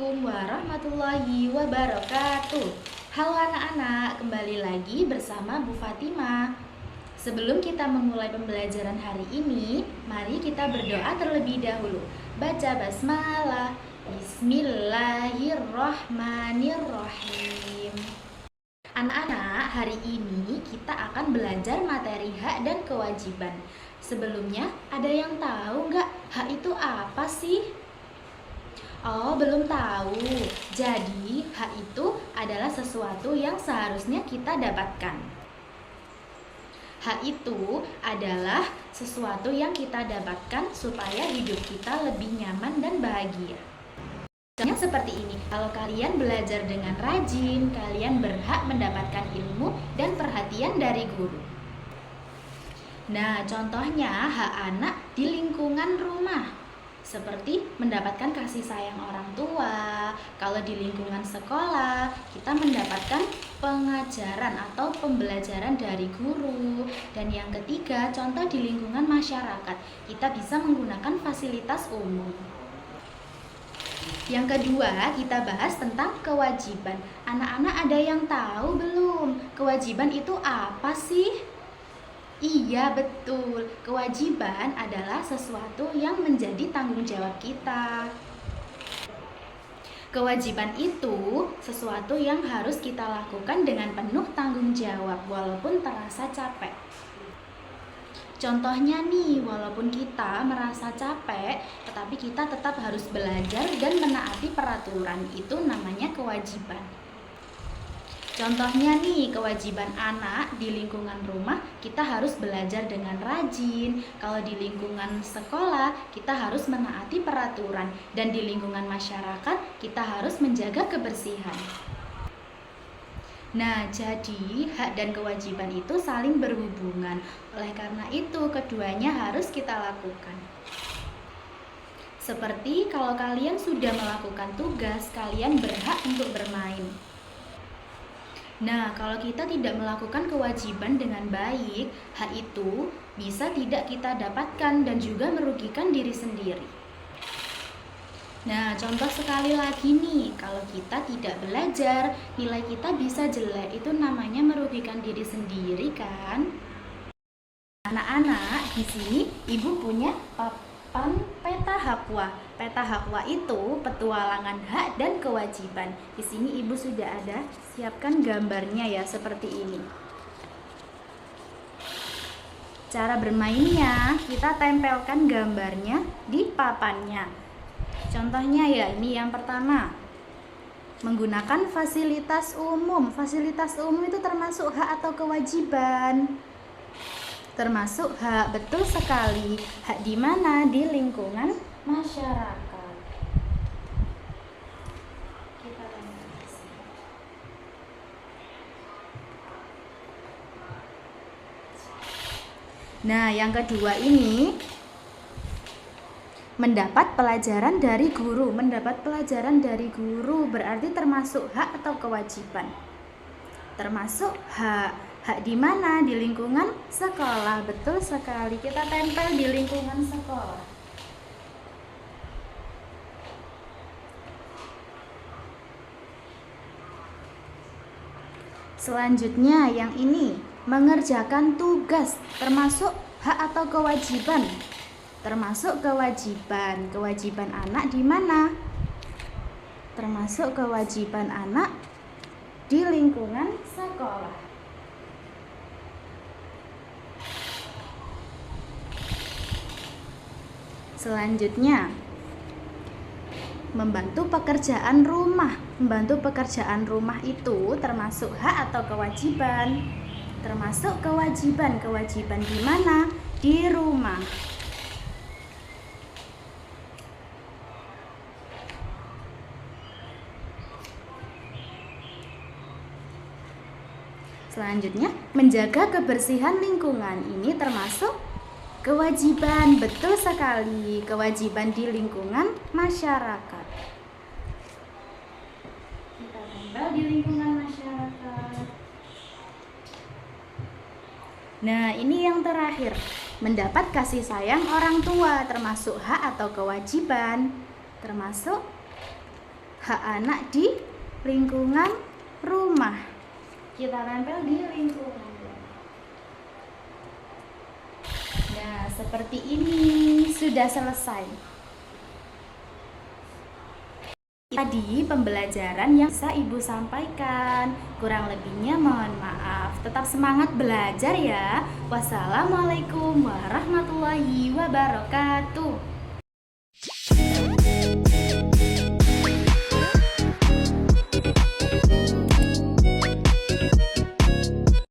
Assalamualaikum warahmatullahi wabarakatuh. Halo anak-anak, kembali lagi bersama Bu Fatimah. Sebelum kita memulai pembelajaran hari ini, mari kita berdoa terlebih dahulu. Baca basmalah. Bismillahirrahmanirrahim. Anak-anak, hari ini kita akan belajar materi hak dan kewajiban. Sebelumnya, ada yang tahu nggak hak itu apa sih? Oh, belum tahu. Jadi, hak itu adalah sesuatu yang seharusnya kita dapatkan. Hak itu adalah sesuatu yang kita dapatkan supaya hidup kita lebih nyaman dan bahagia. Contohnya seperti ini, kalau kalian belajar dengan rajin, kalian berhak mendapatkan ilmu dan perhatian dari guru. Nah, contohnya hak anak di lingkungan rumah. Seperti mendapatkan kasih sayang orang tua. Kalau di lingkungan sekolah, kita mendapatkan pengajaran atau pembelajaran dari guru. Dan yang ketiga, contoh di lingkungan masyarakat, kita bisa menggunakan fasilitas umum. Yang kedua, kita bahas tentang kewajiban. Anak-anak ada yang tahu belum? Kewajiban itu apa sih? Iya, betul. Kewajiban adalah sesuatu yang menjadi tanggung jawab kita. Kewajiban itu sesuatu yang harus kita lakukan dengan penuh tanggung jawab walaupun terasa capek. Contohnya nih, walaupun kita merasa capek, tetapi kita tetap harus belajar dan menaati peraturan. Itu namanya kewajiban. Contohnya nih, kewajiban anak di lingkungan rumah, kita harus belajar dengan rajin. Kalau di lingkungan sekolah, kita harus menaati peraturan. Dan di lingkungan masyarakat, kita harus menjaga kebersihan. Nah, jadi hak dan kewajiban itu saling berhubungan. Oleh karena itu, keduanya harus kita lakukan. Seperti kalau kalian sudah melakukan tugas, kalian berhak untuk bermain. Nah, kalau kita tidak melakukan kewajiban dengan baik, hak itu bisa tidak kita dapatkan dan juga merugikan diri sendiri. Nah, contoh sekali lagi nih, kalau kita tidak belajar, nilai kita bisa jelek, itu namanya merugikan diri sendiri kan? Anak-anak, di sini Ibu punya papan peta Haqqa. Peta Haqqa itu petualangan hak dan kewajiban. Di sini Ibu sudah ada, siapkan gambarnya ya seperti ini. Cara bermainnya, kita tempelkan gambarnya di papannya. Contohnya ya, ini yang pertama. Menggunakan fasilitas umum. Fasilitas umum itu termasuk hak atau kewajiban? Termasuk hak, betul sekali. Hak di mana? Di lingkungan masyarakat. Kita Nah, yang kedua ini mendapat pelajaran dari guru. Mendapat pelajaran dari guru berarti termasuk hak atau kewajiban? Termasuk hak. Hak di mana? Di lingkungan sekolah. Betul sekali. Kita tempel di lingkungan sekolah. Selanjutnya yang ini, mengerjakan tugas termasuk hak atau kewajiban? Termasuk kewajiban. Kewajiban anak di mana? Termasuk kewajiban anak di lingkungan sekolah. Selanjutnya, membantu pekerjaan rumah. Membantu pekerjaan rumah itu termasuk hak atau kewajiban? Termasuk kewajiban. Kewajiban di mana? Di rumah. Selanjutnya, menjaga kebersihan lingkungan. Ini termasuk kewajiban. Betul sekali. Kewajiban di lingkungan masyarakat. Kita tempel di lingkungan masyarakat. Nah, ini yang terakhir. Mendapat kasih sayang orang tua termasuk hak atau kewajiban? Termasuk Hak anak di lingkungan rumah. Kita tempel di lingkungan rumah. Nah, seperti ini sudah selesai. Tadi pembelajaran yang bisa Ibu sampaikan. Kurang lebihnya mohon maaf. Tetap semangat belajar ya. Wassalamualaikum warahmatullahi wabarakatuh.